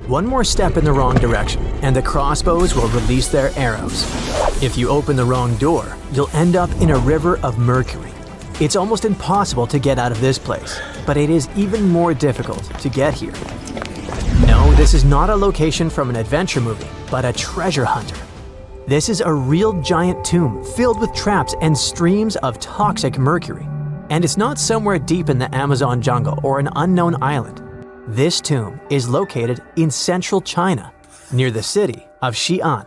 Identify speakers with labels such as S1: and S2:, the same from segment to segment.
S1: One more step in the wrong direction, and the crossbows will release their arrows. If you open the wrong door, you'll end up in a river of mercury. It's almost impossible to get out of this place, but it is even more difficult to get here. No, this is not a location from an adventure movie, but a treasure hunter. This is a real giant tomb filled with traps and streams of toxic mercury. And it's not somewhere deep in the Amazon jungle or an unknown island. This tomb is located in central China, near the city of Xi'an.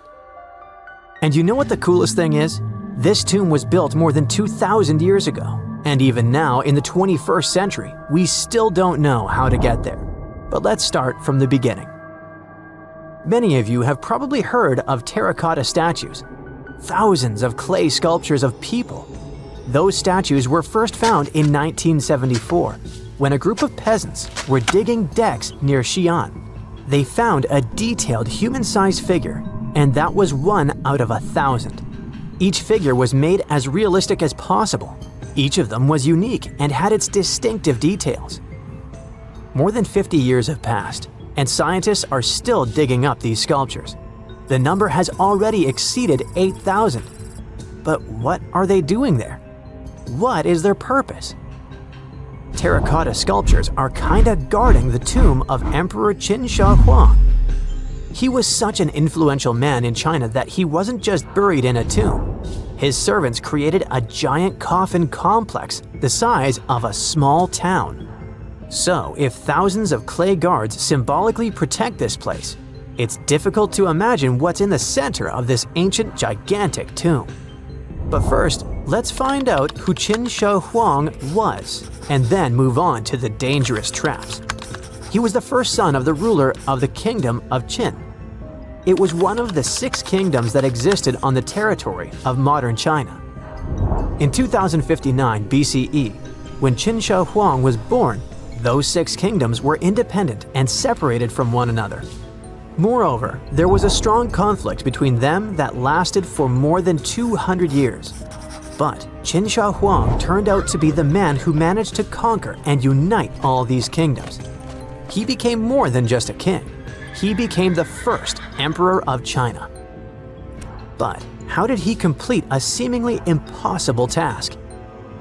S1: And you know what the coolest thing is? This tomb was built more than 2,000 years ago. And even now, in the 21st century, we still don't know how to get there. But let's start from the beginning. Many of you have probably heard of terracotta statues. Thousands of clay sculptures of people. Those statues were first found in 1974, when a group of peasants were digging decks near Xi'an. They found a detailed human-sized figure, and that was 1 out of 1,000. Each figure was made as realistic as possible. Each of them was unique and had its distinctive details. More than 50 years have passed, and scientists are still digging up these sculptures. The number has already exceeded 8,000. But what are they doing there? What is their purpose? Terracotta sculptures are kinda guarding the tomb of Emperor Qin Shi Huang. He was such an influential man in China that he wasn't just buried in a tomb. His servants created a giant coffin complex the size of a small town. So, if thousands of clay guards symbolically protect this place, it's difficult to imagine what's in the center of this ancient, gigantic tomb. But first, let's find out who Qin Shi Huang was, and then move on to the dangerous traps. He was the first son of the ruler of the kingdom of Qin. It was one of the 6 kingdoms that existed on the territory of modern China. In 2059 BCE, when Qin Shi Huang was born, those 6 kingdoms were independent and separated from one another. Moreover, there was a strong conflict between them that lasted for more than 200 years. But Qin Shi Huang turned out to be the man who managed to conquer and unite all these kingdoms. He became more than just a king. He became the first emperor of China. But how did he complete a seemingly impossible task?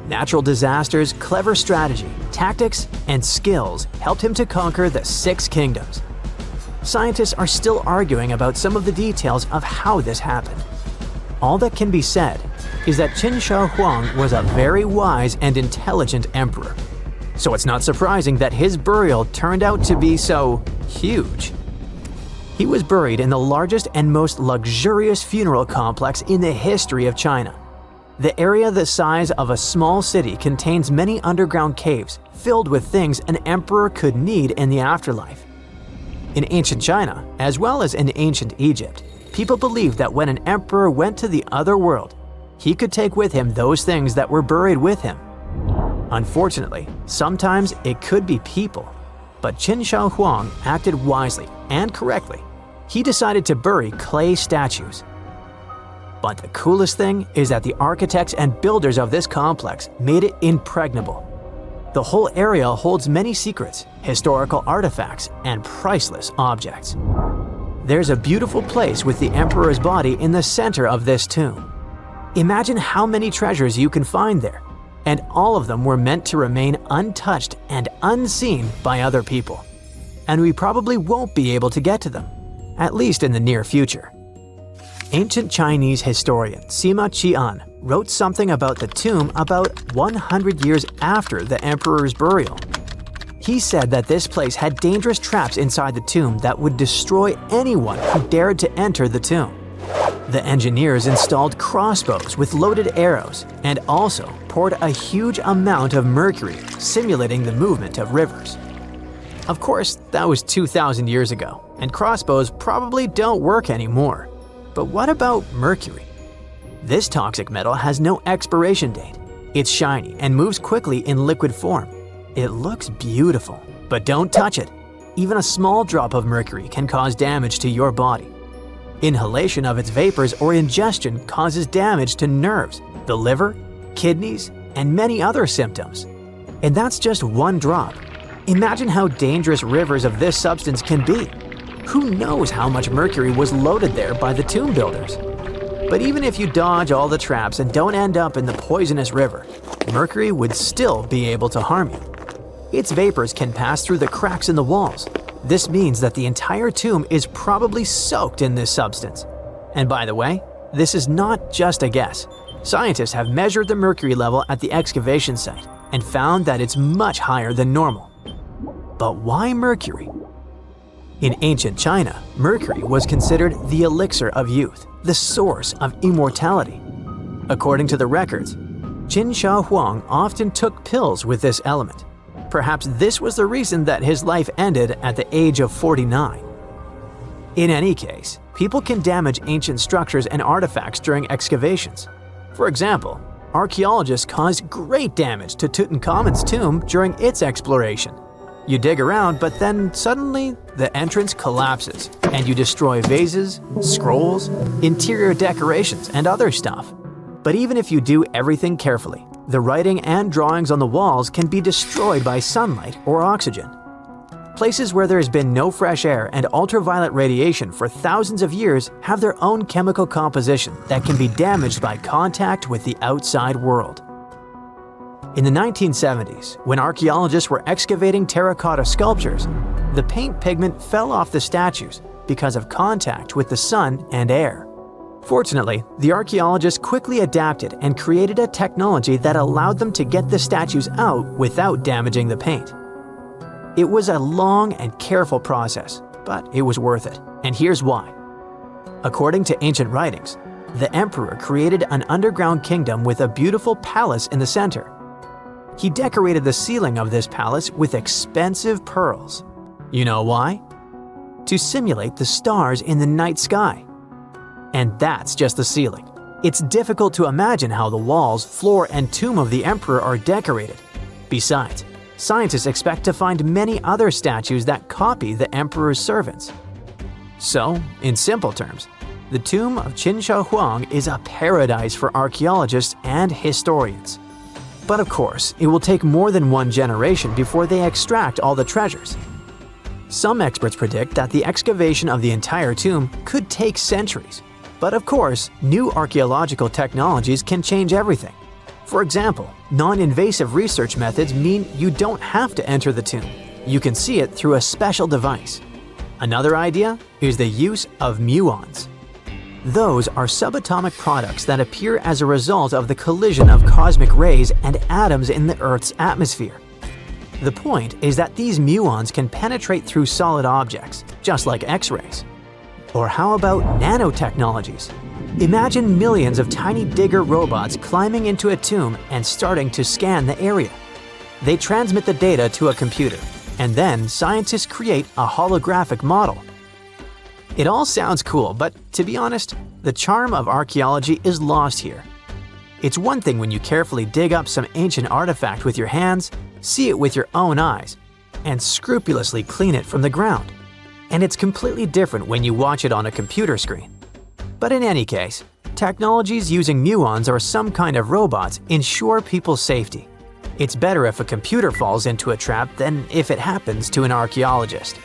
S1: Natural disasters, clever strategy, tactics, and skills helped him to conquer the 6 kingdoms. Scientists are still arguing about some of the details of how this happened. All that can be said is that Qin Shi Huang was a very wise and intelligent emperor. So it's not surprising that his burial turned out to be so huge. He was buried in the largest and most luxurious funeral complex in the history of China. The area the size of a small city contains many underground caves filled with things an emperor could need in the afterlife. In ancient China, as well as in ancient Egypt, people believed that when an emperor went to the other world, he could take with him those things that were buried with him. Unfortunately, sometimes it could be people. But Qin Shi Huang acted wisely and correctly. He decided to bury clay statues. But the coolest thing is that the architects and builders of this complex made it impregnable. The whole area holds many secrets, historical artifacts, and priceless objects. There's a beautiful place with the emperor's body in the center of this tomb. Imagine how many treasures you can find there, and all of them were meant to remain untouched and unseen by other people. And we probably won't be able to get to them, at least in the near future. Ancient Chinese historian Sima Qian wrote something about the tomb about 100 years after the emperor's burial. He said that this place had dangerous traps inside the tomb that would destroy anyone who dared to enter the tomb. The engineers installed crossbows with loaded arrows and also poured a huge amount of mercury, simulating the movement of rivers. Of course, that was 2,000 years ago, and crossbows probably don't work anymore. But what about mercury? This toxic metal has no expiration date. It's shiny and moves quickly in liquid form. It looks beautiful, but don't touch it. Even a small drop of mercury can cause damage to your body. Inhalation of its vapors or ingestion causes damage to nerves, the liver, kidneys, and many other symptoms. And that's just one drop. Imagine how dangerous rivers of this substance can be. Who knows how much mercury was loaded there by the tomb builders? But even if you dodge all the traps and don't end up in the poisonous river, mercury would still be able to harm you. Its vapors can pass through the cracks in the walls. This means that the entire tomb is probably soaked in this substance. And by the way, this is not just a guess. Scientists have measured the mercury level at the excavation site and found that it's much higher than normal. But why mercury? In ancient China, mercury was considered the elixir of youth, the source of immortality. According to the records, Qin Shi Huang often took pills with this element. Perhaps this was the reason that his life ended at the age of 49. In any case, people can damage ancient structures and artifacts during excavations. For example, archaeologists caused great damage to Tutankhamun's tomb during its exploration. You dig around, but then suddenly the entrance collapses and you destroy vases, scrolls, interior decorations, and other stuff. But even if you do everything carefully, the writing and drawings on the walls can be destroyed by sunlight or oxygen. Places where there has been no fresh air and ultraviolet radiation for thousands of years have their own chemical composition that can be damaged by contact with the outside world. In the 1970s, when archaeologists were excavating terracotta sculptures, the paint pigment fell off the statues because of contact with the sun and air. Fortunately, the archaeologists quickly adapted and created a technology that allowed them to get the statues out without damaging the paint. It was a long and careful process, but it was worth it, and here's why. According to ancient writings, the emperor created an underground kingdom with a beautiful palace in the center. He decorated the ceiling of this palace with expensive pearls. You know why? To simulate the stars in the night sky. And that's just the ceiling. It's difficult to imagine how the walls, floor, and tomb of the emperor are decorated. Besides, scientists expect to find many other statues that copy the emperor's servants. So, in simple terms, the tomb of Qin Shi Huang is a paradise for archaeologists and historians. But of course, it will take more than one generation before they extract all the treasures. Some experts predict that the excavation of the entire tomb could take centuries. But of course, new archaeological technologies can change everything. For example, non-invasive research methods mean you don't have to enter the tomb. You can see it through a special device. Another idea is the use of muons. Those are subatomic products that appear as a result of the collision of cosmic rays and atoms in the Earth's atmosphere. The point is that these muons can penetrate through solid objects, just like X-rays. Or how about nanotechnologies? Imagine millions of tiny digger robots climbing into a tomb and starting to scan the area. They transmit the data to a computer, and then scientists create a holographic model. It all sounds cool, but to be honest, the charm of archaeology is lost here. It's one thing when you carefully dig up some ancient artifact with your hands, see it with your own eyes, and scrupulously clean it from the ground. And it's completely different when you watch it on a computer screen. But in any case, technologies using muons or some kind of robots ensure people's safety. It's better if a computer falls into a trap than if it happens to an archaeologist.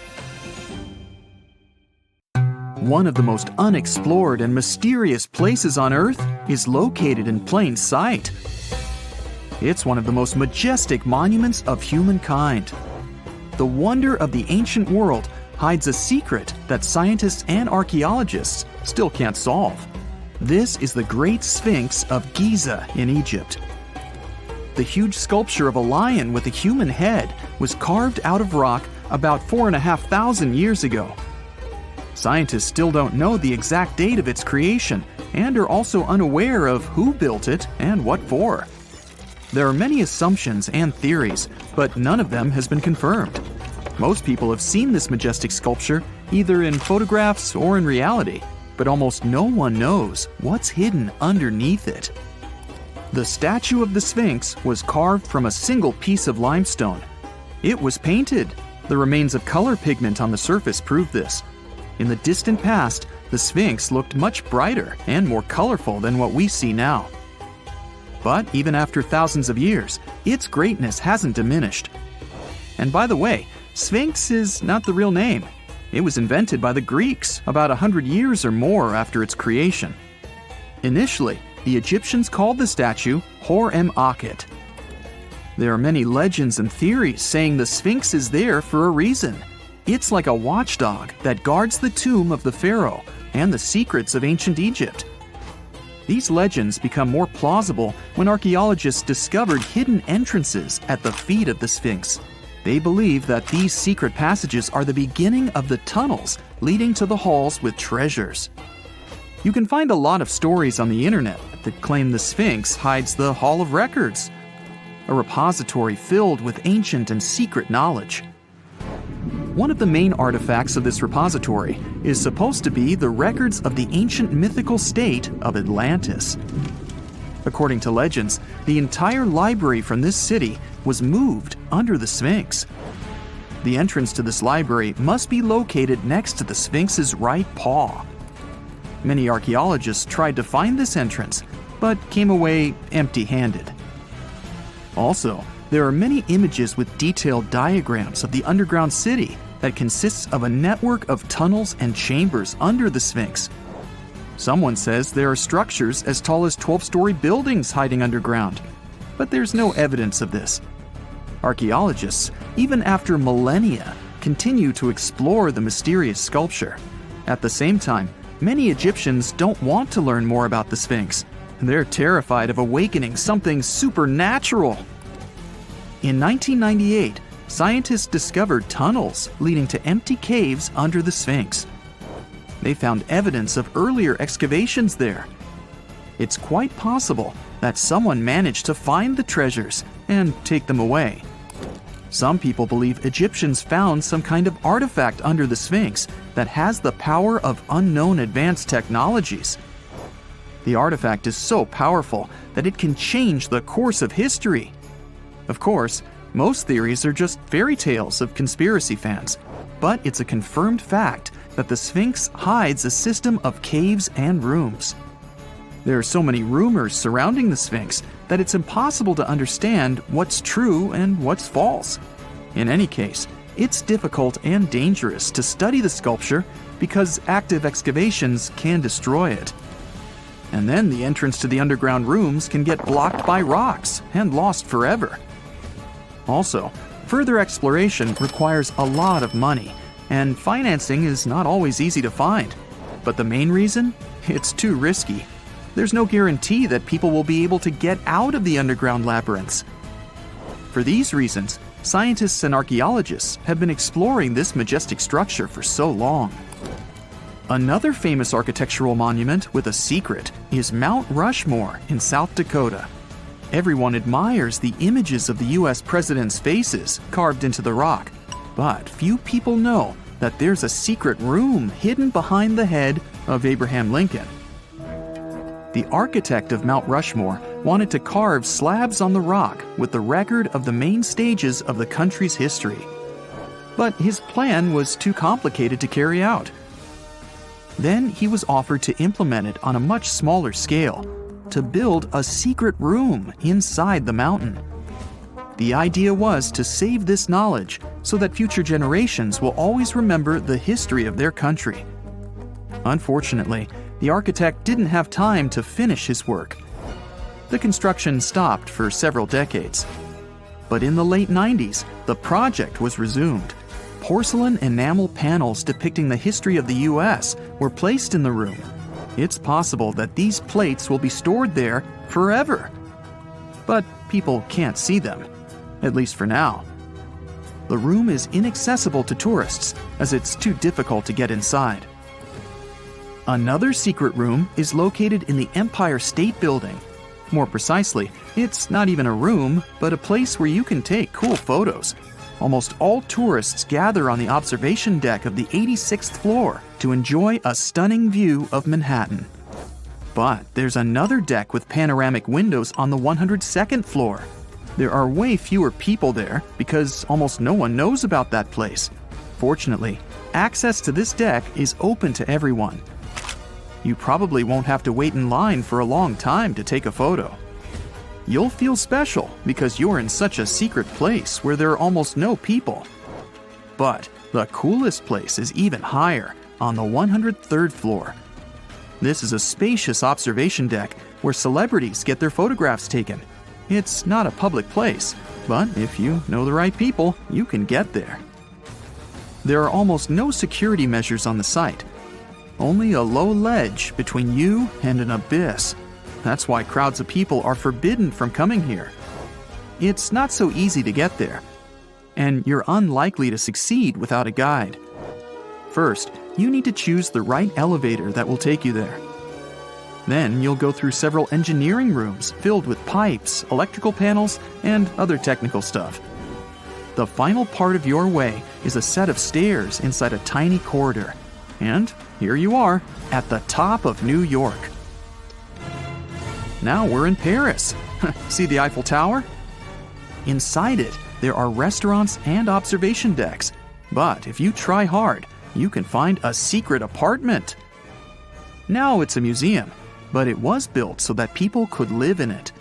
S2: One of the most unexplored and mysterious places on Earth is located in plain sight. It's one of the most majestic monuments of humankind. The wonder of the ancient world hides a secret that scientists and archaeologists still can't solve. This is the Great Sphinx of Giza in Egypt. The huge sculpture of a lion with a human head was carved out of rock about 4,500 years ago. Scientists still don't know the exact date of its creation and are also unaware of who built it and what for. There are many assumptions and theories, but none of them has been confirmed. Most people have seen this majestic sculpture either in photographs or in reality, but almost no one knows what's hidden underneath it. The statue of the Sphinx was carved from a single piece of limestone. It was painted. The remains of color pigment on the surface prove this. In the distant past, the Sphinx looked much brighter and more colorful than what we see now. But even after thousands of years, its greatness hasn't diminished. And by the way, Sphinx is not the real name. It was invented by the Greeks about 100 years or more after its creation. Initially, the Egyptians called the statue Hor-em-Akhet. There are many legends and theories saying the Sphinx is there for a reason. It's like a watchdog that guards the tomb of the pharaoh and the secrets of ancient Egypt. These legends become more plausible when archaeologists discovered hidden entrances at the feet of the Sphinx. They believe that these secret passages are the beginning of the tunnels leading to the halls with treasures. You can find a lot of stories on the internet that claim the Sphinx hides the Hall of Records, a repository filled with ancient and secret knowledge. One of the main artifacts of this repository is supposed to be the records of the ancient mythical state of Atlantis. According to legends, the entire library from this city was moved under the Sphinx. The entrance to this library must be located next to the Sphinx's right paw. Many archaeologists tried to find this entrance, but came away empty-handed. Also, there are many images with detailed diagrams of the underground city that consists of a network of tunnels and chambers under the Sphinx. Someone says there are structures as tall as 12-story buildings hiding underground, but there's no evidence of this. Archaeologists, even after millennia, continue to explore the mysterious sculpture. At the same time, many Egyptians don't want to learn more about the Sphinx. They're terrified of awakening something supernatural. In 1998, scientists discovered tunnels leading to empty caves under the Sphinx. They found evidence of earlier excavations there. It's quite possible that someone managed to find the treasures and take them away. Some people believe Egyptians found some kind of artifact under the Sphinx that has the power of unknown advanced technologies. The artifact is so powerful that it can change the course of history. Of course, most theories are just fairy tales of conspiracy fans, but it's a confirmed fact that the Sphinx hides a system of caves and rooms. There are so many rumors surrounding the Sphinx that it's impossible to understand what's true and what's false. In any case, it's difficult and dangerous to study the sculpture because active excavations can destroy it. And then the entrance to the underground rooms can get blocked by rocks and lost forever. Also, further exploration requires a lot of money, and financing is not always easy to find. But the main reason? It's too risky. There's no guarantee that people will be able to get out of the underground labyrinths. For these reasons, scientists and archaeologists have been exploring this majestic structure for so long. Another famous architectural monument with a secret is Mount Rushmore in South Dakota. Everyone admires the images of the U.S. presidents' faces carved into the rock, but few people know that there's a secret room hidden behind the head of Abraham Lincoln. The architect of Mount Rushmore wanted to carve slabs on the rock with the record of the main stages of the country's history. But his plan was too complicated to carry out. Then he was offered to implement it on a much smaller scale, to build a secret room inside the mountain. The idea was to save this knowledge so that future generations will always remember the history of their country. Unfortunately, the architect didn't have time to finish his work. The construction stopped for several decades. But in the late 90s, the project was resumed. Porcelain enamel panels depicting the history of the U.S. were placed in the room. It's possible that these plates will be stored there forever. But people can't see them, at least for now. The room is inaccessible to tourists as it's too difficult to get inside. Another secret room is located in the Empire State Building. More precisely, it's not even a room, but a place where you can take cool photos. Almost all tourists gather on the observation deck of the 86th floor to enjoy a stunning view of Manhattan. But there's another deck with panoramic windows on the 102nd floor. There are way fewer people there because almost no one knows about that place. Fortunately, access to this deck is open to everyone. You probably won't have to wait in line for a long time to take a photo. You'll feel special because you're in such a secret place where there are almost no people. But The coolest place is even higher, on the 103rd floor. This is a spacious observation deck where celebrities get their photographs taken. It's not a public place, but if you know the right people, you can get there. There are almost no security measures on the site. Only a low ledge between you and an abyss. That's why crowds of people are forbidden from coming here. It's not so easy to get there, and you're unlikely to succeed without a guide. First, you need to choose the right elevator that will take you there. Then you'll go through several engineering rooms filled with pipes, electrical panels, and other technical stuff. The final part of your way is a set of stairs inside a tiny corridor. And here you are, at the top of New York. Now we're in Paris. See the Eiffel Tower? Inside it, there are restaurants and observation decks. But if you try hard, you can find a secret apartment. Now it's a museum, but it was built so that people could live in it.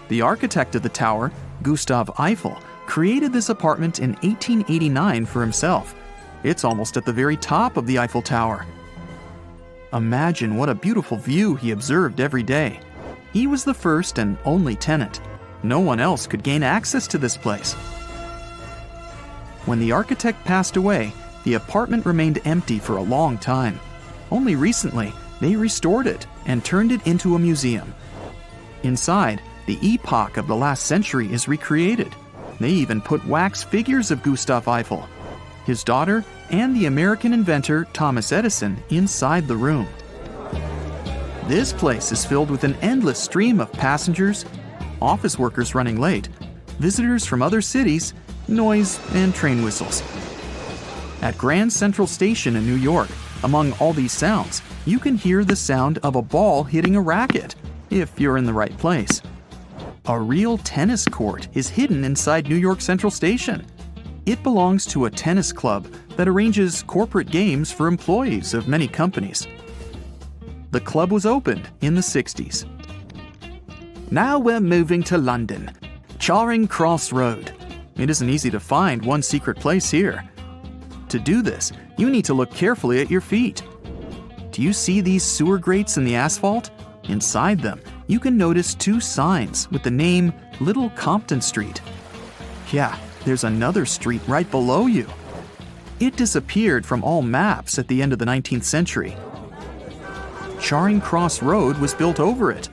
S2: The architect of the tower, Gustav Eiffel, created this apartment in 1889 for himself. It's almost at the very top of the Eiffel Tower. Imagine what a beautiful view he observed every day. He was the first and only tenant. No one else could gain access to this place. When the architect passed away, the apartment remained empty for a long time. Only recently, they restored it and turned it into a museum. Inside, the epoch of the last century is recreated. They even put wax figures of Gustav Eiffel, his daughter, and the American inventor Thomas Edison inside the room. This place is filled with an endless stream of passengers, office workers running late, visitors from other cities, noise, and train whistles. At Grand Central Station in New York, among all these sounds, you can hear the sound of a ball hitting a racket, if you're in the right place. A real tennis court is hidden inside New York Central Station. It belongs to a tennis club that arranges corporate games for employees of many companies. The club was opened in the 60s. Now we're moving to London, Charing Cross Road. It isn't easy to find one secret place here. To do this, you need to look carefully at your feet. Do you see these sewer grates in the asphalt? Inside them, you can notice two signs with the name Little Compton Street. Yeah, there's another street right below you. It disappeared from all maps at the end of the 19th century. Charing Cross Road was built over it.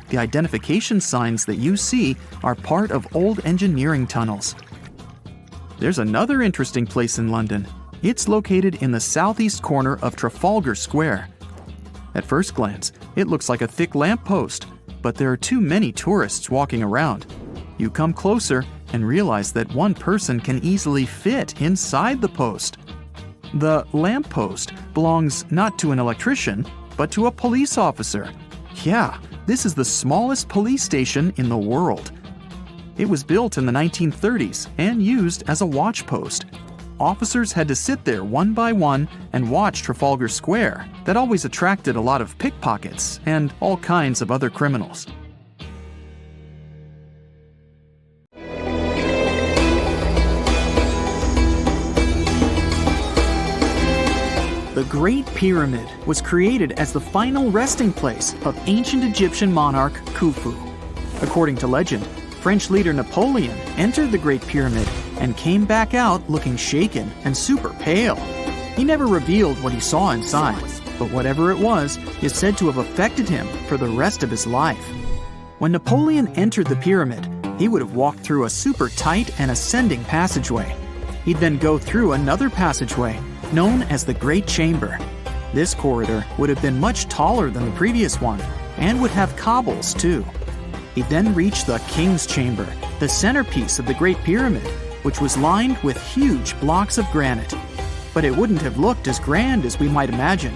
S2: The identification signs that you see are part of old engineering tunnels. There's another interesting place in London. It's located in the southeast corner of Trafalgar Square. At first glance, it looks like a thick lamppost, but there are too many tourists walking around. You come closer and realize that one person can easily fit inside the post. The lamppost belongs not to an electrician, but to a police officer. Yeah, this is the smallest police station in the world. It was built in the 1930s and used as a watch post. Officers had to sit there one by one and watch Trafalgar Square. That always attracted a lot of pickpockets and all kinds of other criminals. The Great Pyramid was created as the final resting place of ancient Egyptian monarch Khufu. According to legend, French leader Napoleon entered the Great Pyramid and came back out looking shaken and super pale. He never revealed what he saw inside, but whatever it was is said to have affected him for the rest of his life. When Napoleon entered the pyramid, he would have walked through a super tight and ascending passageway. He'd then go through another passageway, known as the Great Chamber. This corridor would have been much taller than the previous one, and would have cobbles too. He'd then reach the King's Chamber, the centerpiece of the Great Pyramid, which was lined with huge blocks of granite. But it wouldn't have looked as grand as we might imagine.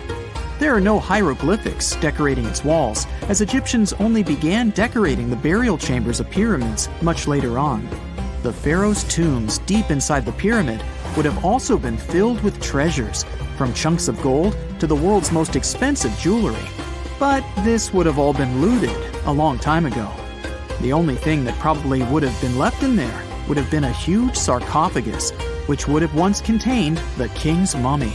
S2: There are no hieroglyphics decorating its walls, as Egyptians only began decorating the burial chambers of pyramids much later on. The pharaoh's tombs deep inside the pyramid would have also been filled with treasures, from chunks of gold to the world's most expensive jewelry. But this would have all been looted a long time ago. The only thing that probably would have been left in there would have been a huge sarcophagus, which would have once contained the king's mummy.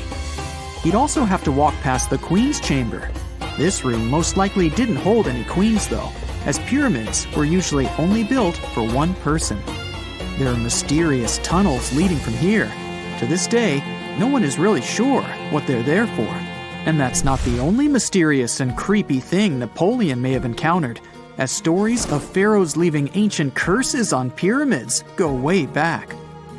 S2: He'd also have to walk past the queen's chamber. This room most likely didn't hold any queens though, as pyramids were usually only built for one person. There are mysterious tunnels leading from here. To this day, no one is really sure what they're there for. And that's not the only mysterious and creepy thing Napoleon may have encountered, as stories of pharaohs leaving ancient curses on pyramids go way back.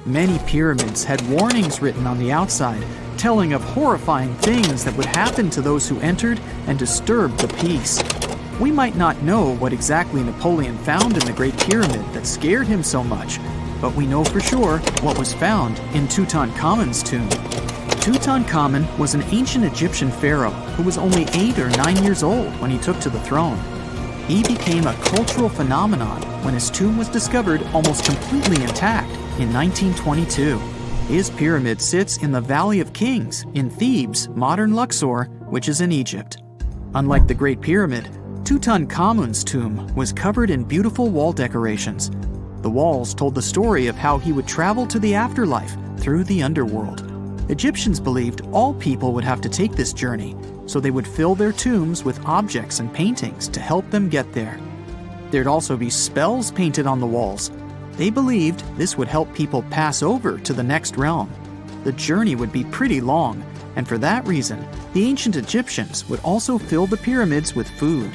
S2: Many pyramids had warnings written on the outside, telling of horrifying things that would happen to those who entered and disturbed the peace. We might not know what exactly Napoleon found in the Great Pyramid that scared him so much, but we know for sure what was found in Tutankhamun's tomb. Tutankhamun was an ancient Egyptian pharaoh who was only 8 or 9 years old when he took to the throne. He became a cultural phenomenon when his tomb was discovered almost completely intact in 1922. His pyramid sits in the Valley of Kings in Thebes, modern Luxor, which is in Egypt. Unlike the Great Pyramid, Tutankhamun's tomb was covered in beautiful wall decorations. The walls told the story of how he would travel to the afterlife through the underworld. Egyptians believed all people would have to take this journey, so they would fill their tombs with objects and paintings to help them get there. There'd also be spells painted on the walls. They believed this would help people pass over to the next realm. The journey would be pretty long, and for that reason, the ancient Egyptians would also fill the pyramids with food.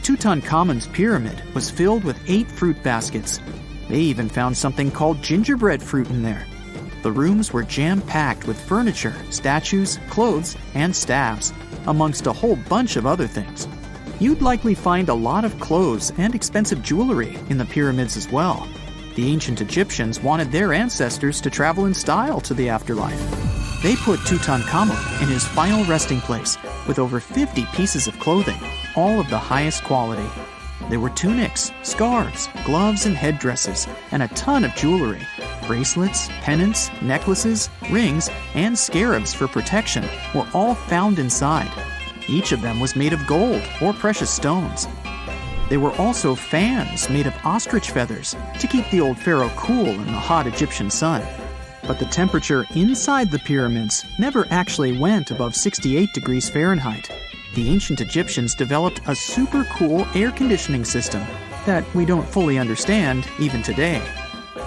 S2: Tutankhamun's pyramid was filled with 8 fruit baskets. They even found something called gingerbread fruit in there. The rooms were jam-packed with furniture, statues, clothes, and staffs, amongst a whole bunch of other things. You'd likely find a lot of clothes and expensive jewelry in the pyramids as well. The ancient Egyptians wanted their ancestors to travel in style to the afterlife. They put Tutankhamun in his final resting place with over 50 pieces of clothing, all of the highest quality. There were tunics, scarves, gloves, and headdresses, and a ton of jewelry. Bracelets, pendants, necklaces, rings, and scarabs for protection were all found inside. Each of them was made of gold or precious stones. There were also fans made of ostrich feathers to keep the old pharaoh cool in the hot Egyptian sun. But the temperature inside the pyramids never actually went above 68 degrees Fahrenheit. The ancient Egyptians developed a super cool air conditioning system that we don't fully understand even today.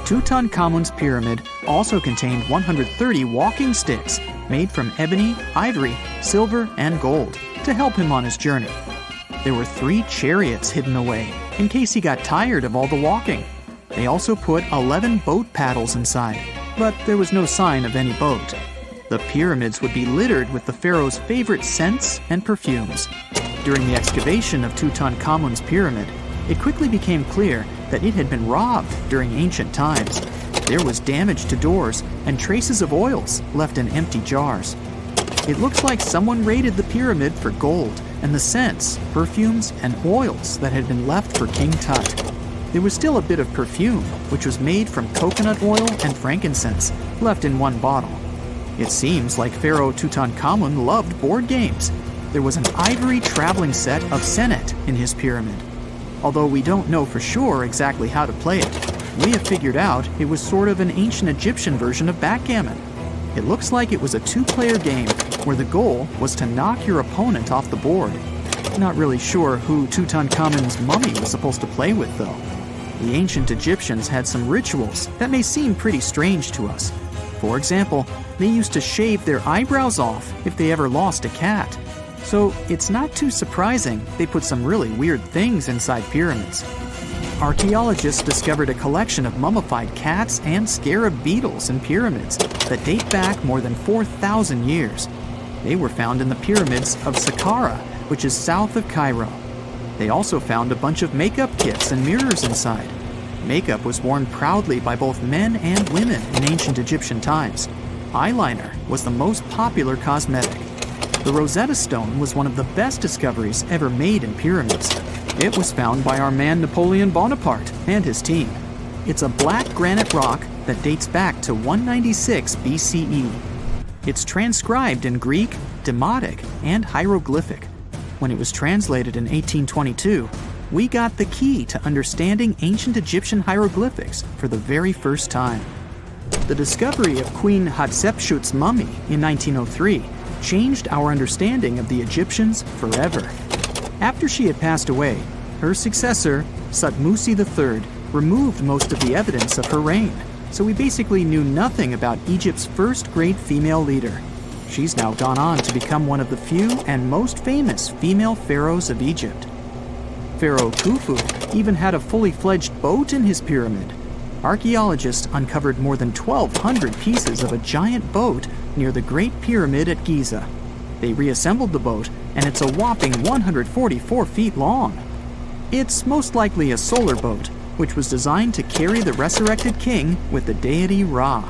S2: Tutankhamun's pyramid also contained 130 walking sticks made from ebony, ivory, silver, and gold to help him on his journey. There were 3 chariots hidden away in case he got tired of all the walking. They also put 11 boat paddles inside, but there was no sign of any boat. The pyramids would be littered with the pharaoh's favorite scents and perfumes. During the excavation of Tutankhamun's pyramid, it quickly became clear that it had been robbed during ancient times. There was damage to doors and traces of oils left in empty jars. It looks like someone raided the pyramid for gold and the scents, perfumes, and oils that had been left for King Tut. There was still a bit of perfume, which was made from coconut oil and frankincense, left in one bottle. It seems like Pharaoh Tutankhamun loved board games. There was an ivory traveling set of senet in his pyramid. Although we don't know for sure exactly how to play it, we have figured out it was sort of an ancient Egyptian version of backgammon. It looks like it was a 2-player game where the goal was to knock your opponent off the board. Not really sure who Tutankhamun's mummy was supposed to play with though. The ancient Egyptians had some rituals that may seem pretty strange to us. For example, they used to shave their eyebrows off if they ever lost a cat. So it's not too surprising they put some really weird things inside pyramids. Archaeologists discovered a collection of mummified cats and scarab beetles in pyramids that date back more than 4,000 years. They were found in the pyramids of Saqqara, which is south of Cairo. They also found a bunch of makeup kits and mirrors inside. Makeup was worn proudly by both men and women in ancient Egyptian times. Eyeliner was the most popular cosmetic. The Rosetta Stone was one of the best discoveries ever made in pyramids. It was found by our man Napoleon Bonaparte and his team. It's a black granite rock that dates back to 196 BCE. It's transcribed in Greek, Demotic, and hieroglyphic. When it was translated in 1822, we got the key to understanding ancient Egyptian hieroglyphics for the very first time. The discovery of Queen Hatshepsut's mummy in 1903 changed our understanding of the Egyptians forever. After she had passed away, her successor, Thutmose III, removed most of the evidence of her reign, so we basically knew nothing about Egypt's first great female leader. She's now gone on to become one of the few and most famous female pharaohs of Egypt. Pharaoh Khufu even had a fully fledged boat in his pyramid. Archaeologists uncovered more than 1,200 pieces of a giant boat near the Great Pyramid at Giza. They reassembled the boat, and it's a whopping 144 feet long. It's most likely a solar boat, which was designed to carry the resurrected king with the deity Ra.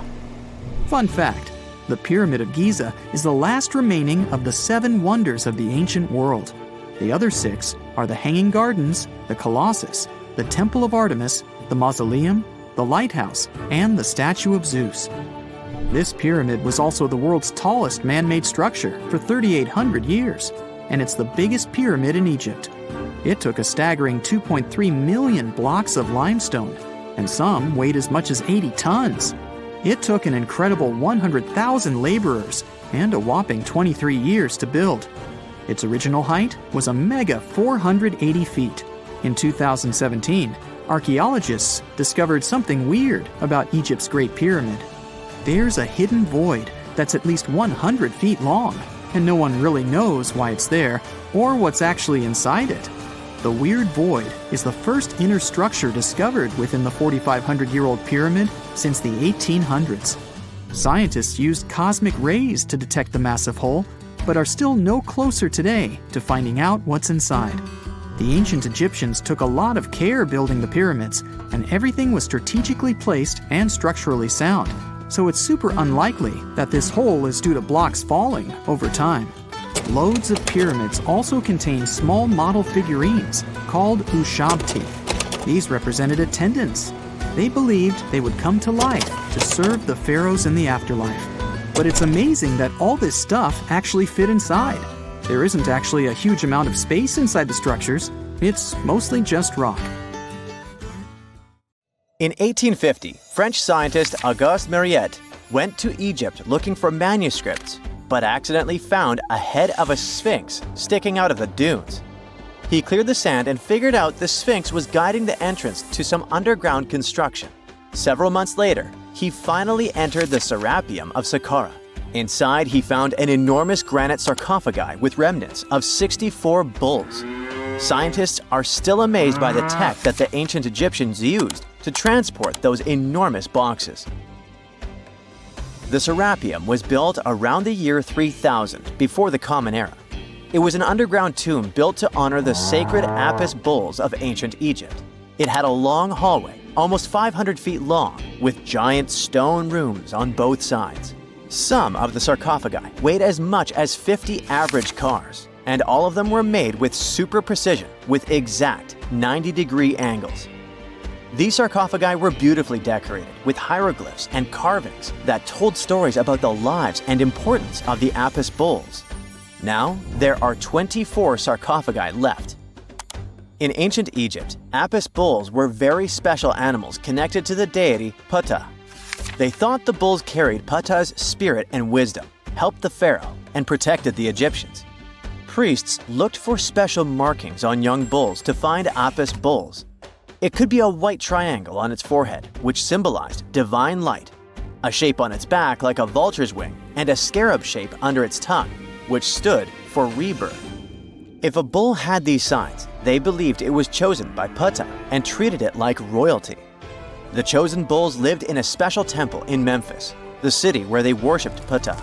S2: Fun fact, the Pyramid of Giza is the last remaining of the 7 wonders of the ancient world. The other 6 are the Hanging Gardens, the Colossus, the Temple of Artemis, the Mausoleum, the Lighthouse, and the Statue of Zeus. This pyramid was also the world's tallest man-made structure for 3,800 years, and it's the biggest pyramid in Egypt. It took a staggering 2.3 million blocks of limestone, and some weighed as much as 80 tons. It took an incredible 100,000 laborers and a whopping 23 years to build. Its original height was a mega 480 feet. In 2017, archaeologists discovered something weird about Egypt's Great Pyramid. There's a hidden void that's at least 100 feet long, and no one really knows why it's there or what's actually inside it. The weird void is the first inner structure discovered within the 4,500-year-old pyramid since the 1800s. Scientists used cosmic rays to detect the massive hole, but are still no closer today to finding out what's inside. The ancient Egyptians took a lot of care building the pyramids, and everything was strategically placed and structurally sound, so it's super unlikely that this hole is due to blocks falling over time. Loads of pyramids also contain small model figurines called ushabti. These represented attendants. They believed they would come to life to serve the pharaohs in the afterlife. But it's amazing that all this stuff actually fit inside. There isn't actually a huge amount of space inside the structures. It's mostly just rock.
S3: In 1850, French scientist Auguste Mariette went to Egypt looking for manuscripts, but accidentally found a head of a sphinx sticking out of the dunes. He cleared the sand and figured out the Sphinx was guiding the entrance to some underground construction. Several months later, he finally entered the Serapeum of Saqqara. Inside, he found an enormous granite sarcophagi with remnants of 64 bulls. Scientists are still amazed by the tech that the ancient Egyptians used to transport those enormous boxes. The Serapeum was built around the year 3000 before the Common Era. It was an underground tomb built to honor the sacred Apis bulls of ancient Egypt. It had a long hallway, almost 500 feet long, with giant stone rooms on both sides. Some of the sarcophagi weighed as much as 50 average cars, and all of them were made with super precision, with exact 90-degree angles. These sarcophagi were beautifully decorated with hieroglyphs and carvings that told stories about the lives and importance of the Apis bulls. Now, there are 24 sarcophagi left. In ancient Egypt, Apis bulls were very special animals connected to the deity Ptah. They thought the bulls carried Ptah's spirit and wisdom, helped the pharaoh, and protected the Egyptians. Priests looked for special markings on young bulls to find Apis bulls. It could be a white triangle on its forehead, which symbolized divine light, a shape on its back like a vulture's wing, and a scarab shape under its tongue, which stood for rebirth. If a bull had these signs, they believed it was chosen by Ptah and treated it like royalty. The chosen bulls lived in a special temple in Memphis, the city where they worshipped Ptah.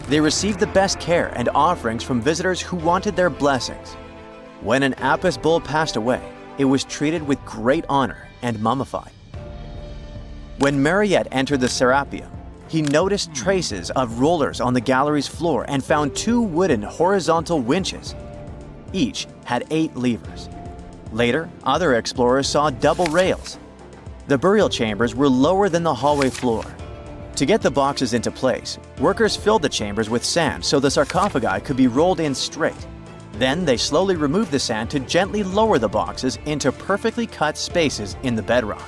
S3: They received the best care and offerings from visitors who wanted their blessings. When an Apis bull passed away, it was treated with great honor and mummified. When Mariette entered the Serapeum, he noticed traces of rollers on the gallery's floor and found 2 wooden horizontal winches. Each had 8 levers. Later, other explorers saw double rails. The burial chambers were lower than the hallway floor. To get the boxes into place, workers filled the chambers with sand so the sarcophagi could be rolled in straight. Then they slowly removed the sand to gently lower the boxes into perfectly cut spaces in the bedrock.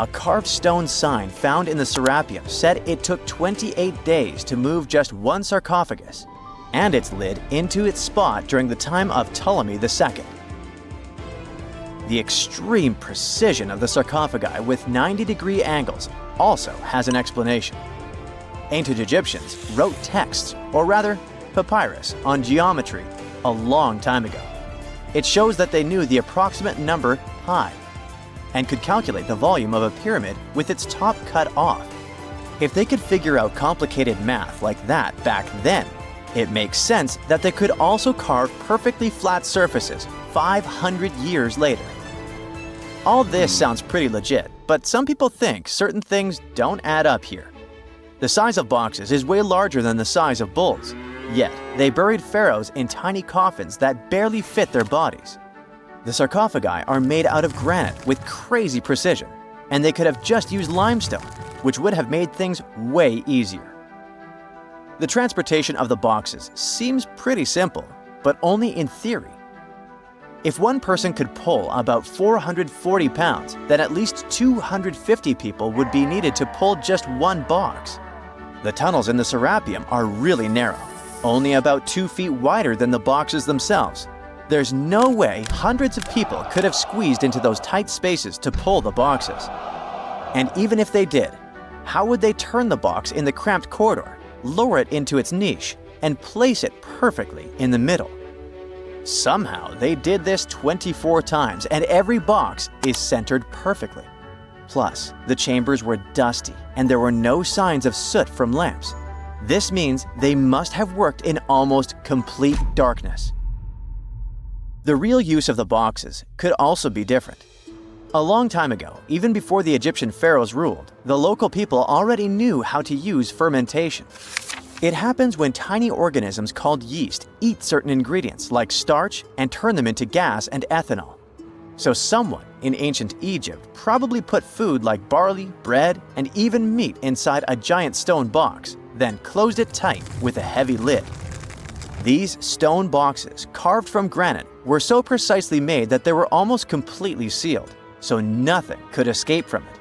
S3: A carved stone sign found in the Serapeum said it took 28 days to move just one sarcophagus and its lid into its spot during the time of Ptolemy II. The extreme precision of the sarcophagi with 90-degree angles also has an explanation. Ancient Egyptians wrote texts, or rather, papyrus, on geometry a long time ago. It shows that they knew the approximate number pi and could calculate the volume of a pyramid with its top cut off. If they could figure out complicated math like that back then, it makes sense that they could also carve perfectly flat surfaces 500 years later. All this sounds pretty legit, but some people think certain things don't add up here. The size of boxes is way larger than the size of bulls, yet they buried pharaohs in tiny coffins that barely fit their bodies. The sarcophagi are made out of granite with crazy precision, and they could have just used limestone, which would have made things way easier. The transportation of the boxes seems pretty simple, but only in theory. If one person could pull about 440 pounds, then at least 250 people would be needed to pull just one box. The tunnels in the Serapeum are really narrow, only about 2 feet wider than the boxes themselves. There's no way hundreds of people could have squeezed into those tight spaces to pull the boxes. And even if they did, how would they turn the box in the cramped corridor, lower it into its niche, and place it perfectly in the middle? Somehow they did this 24 times, and every box is centered perfectly. Plus, the chambers were dusty, and there were no signs of soot from lamps. This means they must have worked in almost complete darkness. The real use of the boxes could also be different. A long time ago, even before the Egyptian pharaohs ruled, the local people already knew how to use fermentation. It happens when tiny organisms called yeast eat certain ingredients like starch and turn them into gas and ethanol. So someone in ancient Egypt probably put food like barley, bread, and even meat inside a giant stone box, then closed it tight with a heavy lid. These stone boxes, carved from granite, were so precisely made that they were almost completely sealed, so nothing could escape from it.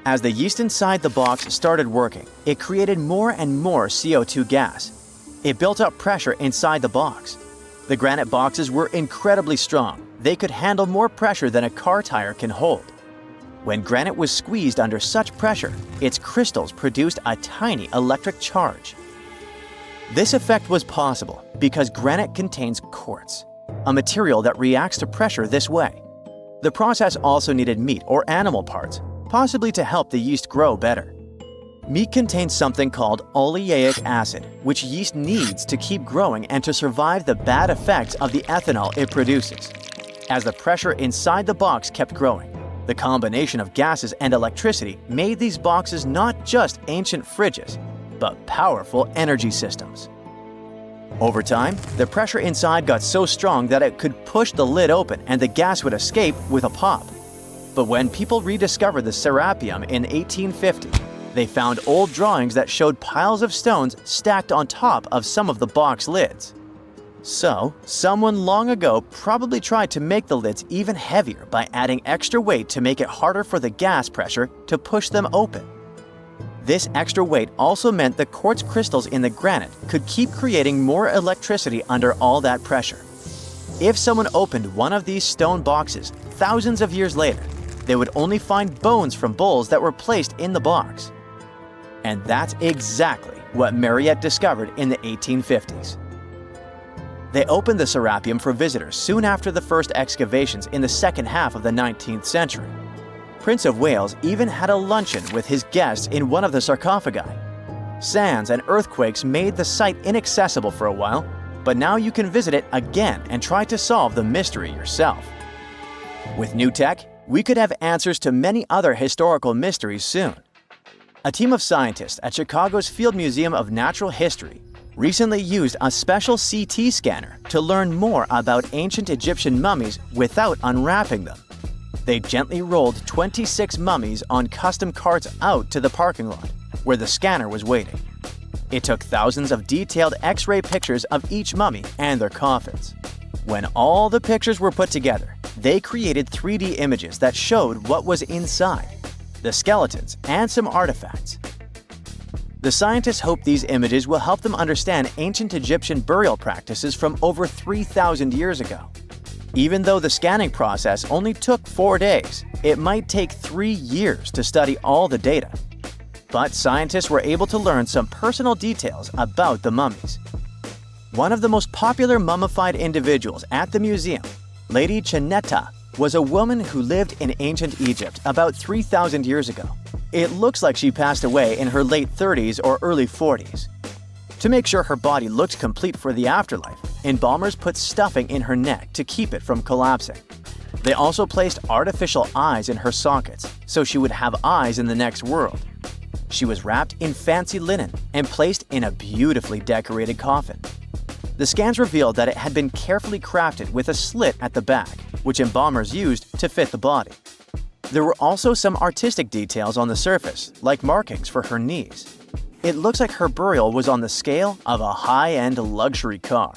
S3: As the yeast inside the box started working, it created more and more CO2 gas. It built up pressure inside the box. The granite boxes were incredibly strong. They could handle more pressure than a car tire can hold. When granite was squeezed under such pressure, its crystals produced a tiny electric charge. This effect was possible because granite contains quartz, a material that reacts to pressure this way. The process also needed meat or animal parts, possibly to help the yeast grow better. Meat contains something called oleic acid, which yeast needs to keep growing and to survive the bad effects of the ethanol it produces. As the pressure inside the box kept growing, the combination of gases and electricity made these boxes not just ancient fridges, but powerful energy systems. Over time, the pressure inside got so strong that it could push the lid open and the gas would escape with a pop. But when people rediscovered the Serapeum in 1850, they found old drawings that showed piles of stones stacked on top of some of the box lids. So, someone long ago probably tried to make the lids even heavier by adding extra weight to make it harder for the gas pressure to push them open. This extra weight also meant the quartz crystals in the granite could keep creating more electricity under all that pressure. If someone opened one of these stone boxes thousands of years later, they would only find bones from bulls that were placed in the box. And that's exactly what Mariette discovered in the 1850s. They opened the Serapeum for visitors soon after the first excavations in the second half of the 19th century. Prince of Wales even had a luncheon with his guests in one of the sarcophagi. Sands and earthquakes made the site inaccessible for a while, but now you can visit it again and try to solve the mystery yourself. With new tech, we could have answers to many other historical mysteries soon. A team of scientists at Chicago's Field Museum of Natural History recently used a special CT scanner to learn more about ancient Egyptian mummies without unwrapping them. They gently rolled 26 mummies on custom carts out to the parking lot, where the scanner was waiting. It took thousands of detailed X-ray pictures of each mummy and their coffins. When all the pictures were put together, they created 3D images that showed what was inside. the skeletons, and some artifacts. The scientists hope these images will help them understand ancient Egyptian burial practices from over 3,000 years ago. Even though the scanning process only took 4 days, it might take 3 years to study all the data. But scientists were able to learn some personal details about the mummies. One of the most popular mummified individuals at the museum, Lady Chineta, was a woman who lived in ancient Egypt about 3,000 years ago. It looks like she passed away in her late 30s or early 40s. To make sure her body looked complete for the afterlife, embalmers put stuffing in her neck to keep it from collapsing. They also placed artificial eyes in her sockets, so she would have eyes in the next world. She was wrapped in fancy linen and placed in a beautifully decorated coffin. The scans revealed that it had been carefully crafted with a slit at the back, which embalmers used to fit the body. There were also some artistic details on the surface, like markings for her knees. It looks like her burial was on the scale of a high-end luxury car.